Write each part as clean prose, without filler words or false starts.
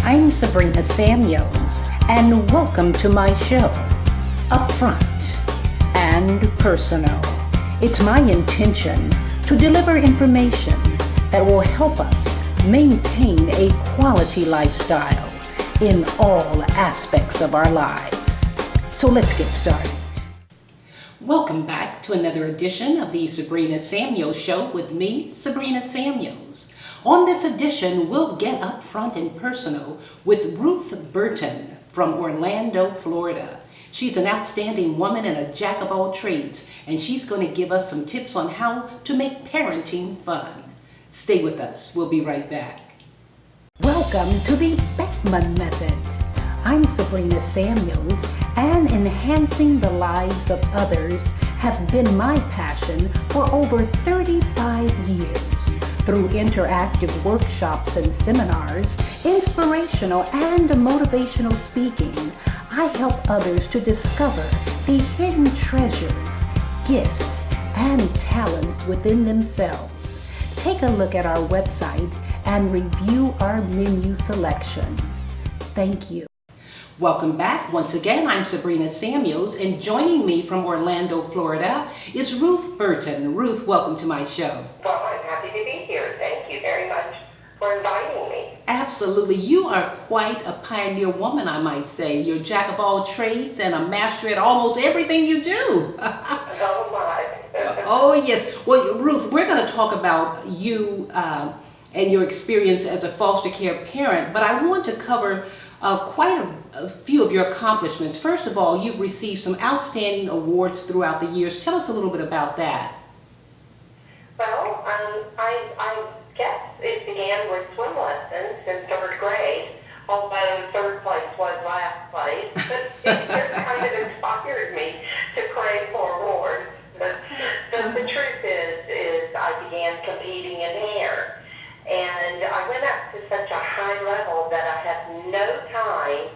I'm Sabrina Samuels, and welcome to my show, Upfront and Personal. It's my intention to deliver information that will help us maintain a quality lifestyle in all aspects of our lives. So let's get started. Welcome back to another edition of the Sabrina Samuels Show with me, Sabrina Samuels. On this edition, we'll get upfront and personal with Ruth Burton from Orlando, Florida. She's an outstanding woman and a jack of all trades, and she's going to give us some tips on how to make parenting fun. Stay with us. We'll be right back. Welcome to the Beckman Method. I'm Sabrina Samuels, and enhancing the lives of others have been my passion for over 35 years. Through interactive workshops and seminars, inspirational and motivational speaking, I help others to discover the hidden treasures, gifts, and talents within themselves. Take a look at our website and review our menu selection. Thank you. Welcome back. Once again, I'm Sabrina Samuels, and joining me from Orlando, Florida is Ruth Burton. Ruth, welcome to my show. Well, I'm happy to be here. Thank you very much for inviting me. Absolutely. You are quite a pioneer woman, I might say. You're a jack of all trades and a master at almost everything you do. Oh, my. Oh, yes. Well, Ruth, we're going to talk about you and your experience as a foster care parent, but I want to cover quite a few of your accomplishments. First of all, you've received some outstanding awards throughout the years. Tell us a little bit about that. Well, I guess it began with swim lessons in third grade, although third place was last place. But it just kind of inspired me to crave more awards. But the truth is I began competing in hair. And I went up to such a high level that I had no time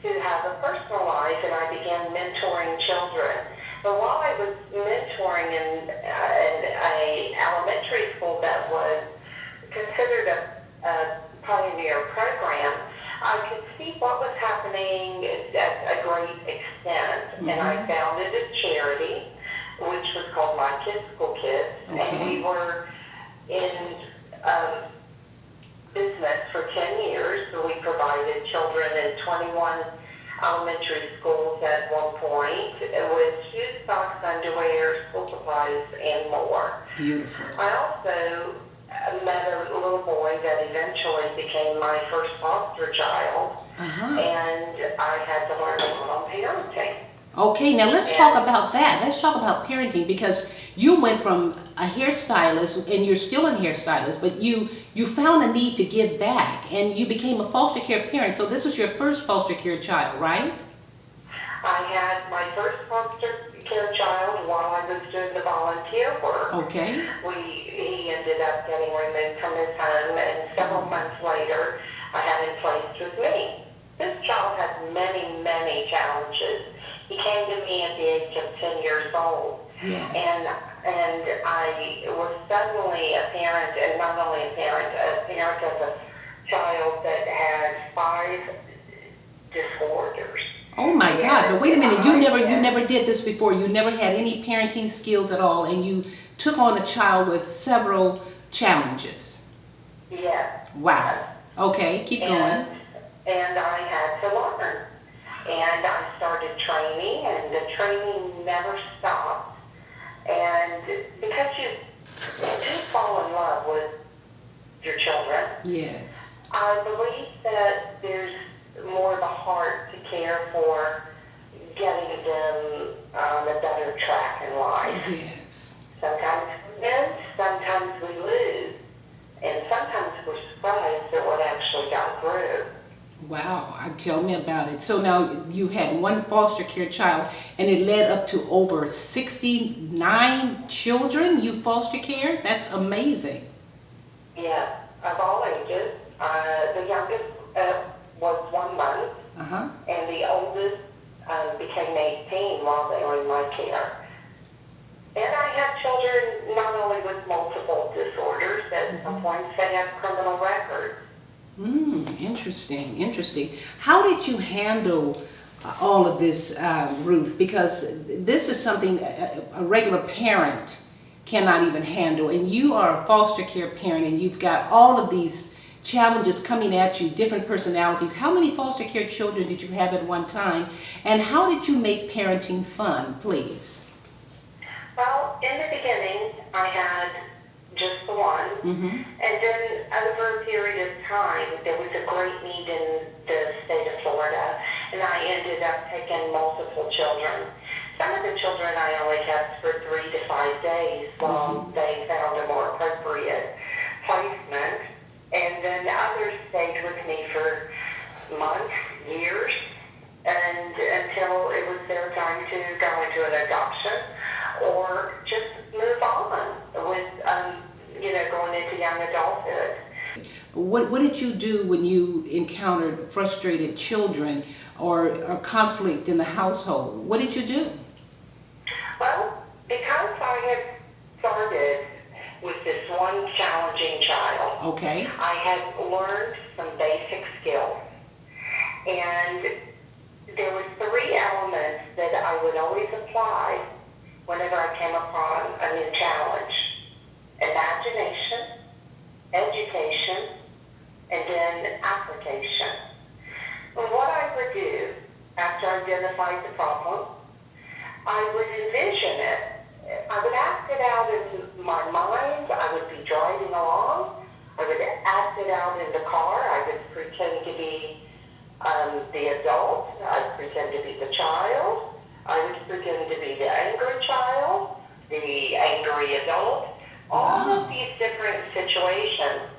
to have a personal life, and I began mentoring children. But while I was mentoring in a elementary school that was considered a pioneer program, I could see what was happening at a great extent. Mm-hmm. And I founded a charity, which was called My Kids School Kids. Okay. And we were in business for 10 years. So we provided children in 21 elementary schools at one point with shoes, socks, underwear, school supplies, and more. Beautiful. I also met a little boy that eventually became my first foster child, and I had to learn a little parenting. Okay, now let's talk about that. Let's talk about parenting, because you went from a hairstylist, and you're still a hairstylist, but you found a need to give back, and you became a foster care parent. So this was your first foster care child, right? I had my first foster care child while I was doing the volunteer work. Okay. He ended up getting removed from his home, and several months later, I had him placed with me. This child had many, many challenges. He came to me at the age of 10 years old, yes. and I was suddenly a parent, and not only a parent of a child that had 5 disorders. Oh my God! But wait a minute, you never did this before. You never had any parenting skills at all, and you took on a child with several challenges. Yes. Wow. Okay, keep going. And I had to learn. And I started training, and the training never stopped. And because you fall in love with your children, yes, I believe that there's more of a heart to care for getting them on a better track in life. Yes. Sometimes we win, sometimes we lose, and sometimes we're surprised at what actually got through. Wow, tell me about it. So now you had one foster care child, and it led up to over 69 children you foster care? That's amazing. Yeah, of all ages. The youngest was 1 month, and the oldest became 18 while they were in my care. And I have children not only with multiple disorders, at some points they have criminal records. Interesting, interesting. How did you handle all of this, Ruth? Because this is something a regular parent cannot even handle. And you are a foster care parent and you've got all of these challenges coming at you, different personalities. How many foster care children did you have at one time? And how did you make parenting fun, please? Well, in the beginning, I had just the one. And then over a period of time, there was a great need in the state of Florida, and I ended up taking multiple children. Some of the children I only kept for 3 to 5 days while they found a more appropriate placement, and then others stayed with me for months, years, and until it was their time to go into an adoption or just move on with, going into young adulthood. What did you do when you encountered frustrated children or conflict in the household? What did you do? Well, because I had started with this one challenging child, Okay. I had learned some basic skills. And there was 3 elements that I would always apply whenever I came upon a new challenge: imagination, education, and then application. And what I would do after I identified the problem, I would envision it. I would act it out in my mind. I would be driving along. I would act it out in the car. I would pretend to be the adult. I'd pretend to be the child. I would pretend to be the angry child, the angry adult. All of these different situations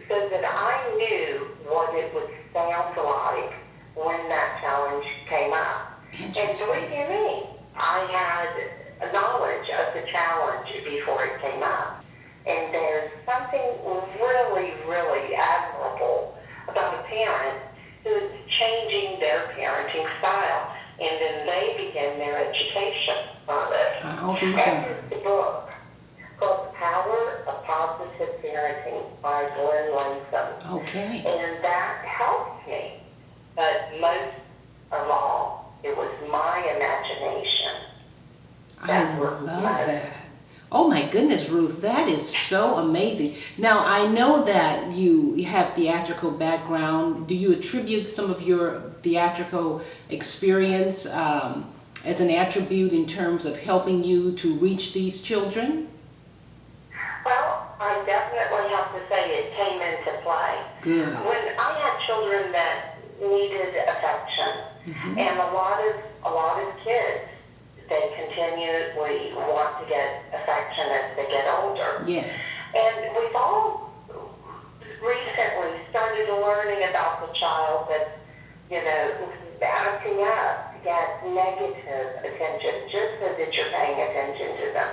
so that I knew what it would sound like when that challenge came up. And believe you me, I had a knowledge of the challenge before it came up. And there's something really, really admirable about a parent who's changing their parenting style, and then they begin their education on it. I'll be That done. is the book called The Power of Positive Parenting by Glenn Lansome. Okay. And that helped me. But most of all, it was my imagination. I love that. Oh my goodness, Ruth, that is so amazing. Now, I know that you have theatrical background. Do you attribute some of your theatrical experience as an attribute in terms of helping you to reach these children? Well, I definitely have to say it came into play. Good. When I had children that needed affection, and a lot of kids, they continually want to get affection as they get older. Yes. And we've all recently started learning about the child that's, acting up to get negative attention just so that you're paying attention to them.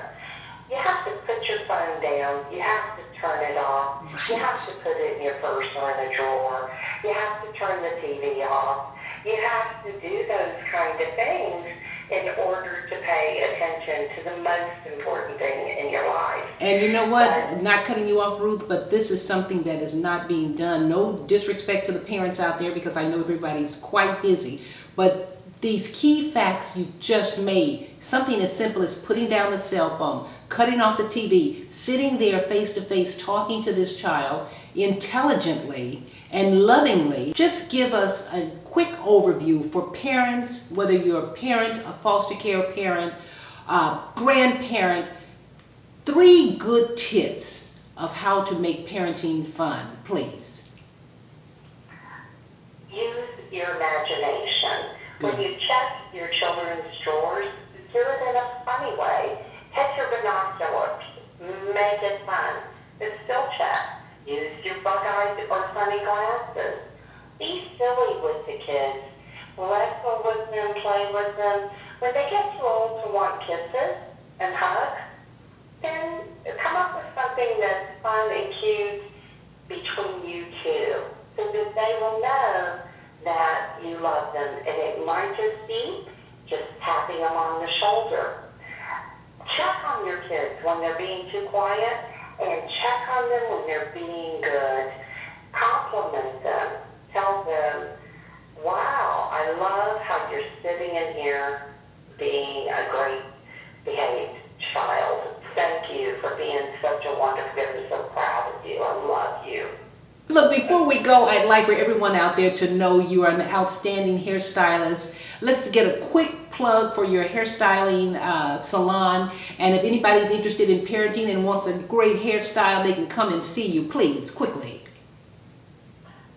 You have to put your phone down. You have to turn it off. Right. You have to put it in your purse or in a drawer. You have to turn the TV off. You have to do those kind of things in order to pay attention to the most important thing in your life. And you know what? Not cutting you off, Ruth, but this is something that is not being done. No disrespect to the parents out there, because I know everybody's quite busy. But these key facts you just made, something as simple as putting down the cell phone, cutting off the TV, sitting there face to face talking to this child intelligently and lovingly. Just give us a quick overview for parents, whether you're a parent, a foster care parent, grandparent, 3 good tips of how to make parenting fun, please. Use your imagination. Good. When you check your children's drawers, do it in a funny way. Take your binoculars. Make it fun. But still check. Use your bug-eyed or funny glasses. Be silly with the kids. Wrestle with them, play with them. When they get too old to want kisses and hugs, then come up with something that's fun and cute between you two, so that they will know that you love them. And it might just be just tapping them on the shoulder. Check on your kids when they're being too quiet, and check on them when they're being good. Compliment them. Look, before we go, I'd like for everyone out there to know you are an outstanding hairstylist. Let's get a quick plug for your hairstyling salon. And if anybody's interested in parenting and wants a great hairstyle, they can come and see you, please, quickly.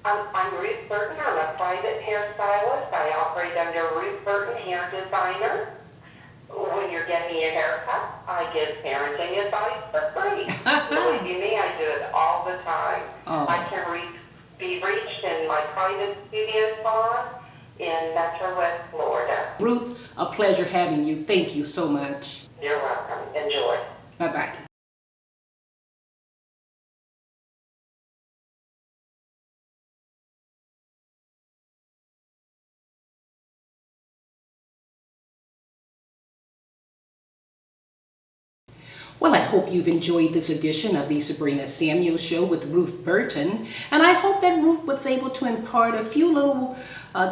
I'm Ruth Burton. I'm a private hairstylist. I operate under Ruth Burton Hair Designer. When you're getting a haircut, I give parenting advice for free. Believe me, I do it all the time. Oh. I can be reached in my private studio salon in Metro West Florida. Ruth, a pleasure having you. Thank you so much. You're welcome. Enjoy. Bye-bye. Well, I hope you've enjoyed this edition of the Sabrina Samuels Show with Ruth Burton, and I hope that Ruth was able to impart a few little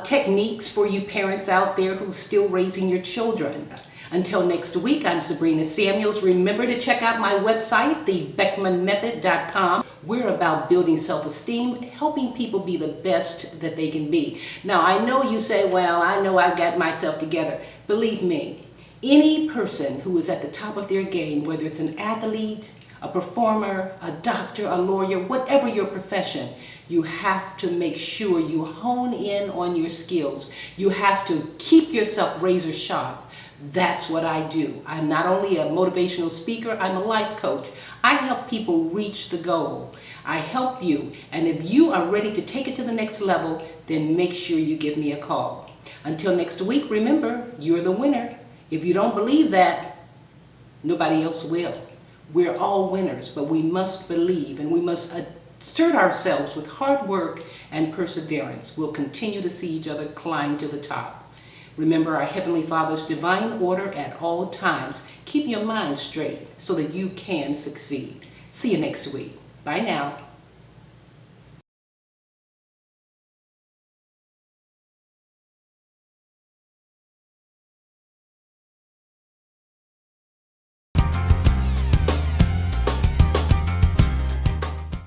techniques for you parents out there who's still raising your children. Until next week, I'm Sabrina Samuels. Remember to check out my website, thebeckmanmethod.com. We're about building self-esteem, helping people be the best that they can be. Now, I know you say, well, I know I've got myself together. Believe me, any person who is at the top of their game, whether it's an athlete, a performer, a doctor, a lawyer, whatever your profession, you have to make sure you hone in on your skills. You have to keep yourself razor sharp. That's what I do. I'm not only a motivational speaker, I'm a life coach. I help people reach the goal. I help you, and if you are ready to take it to the next level, then make sure you give me a call. Until next week, remember, you're the winner. If you don't believe that, nobody else will. We're all winners, but we must believe and we must assert ourselves with hard work and perseverance. We'll continue to see each other climb to the top. Remember our Heavenly Father's divine order at all times. Keep your mind straight so that you can succeed. See you next week. Bye now.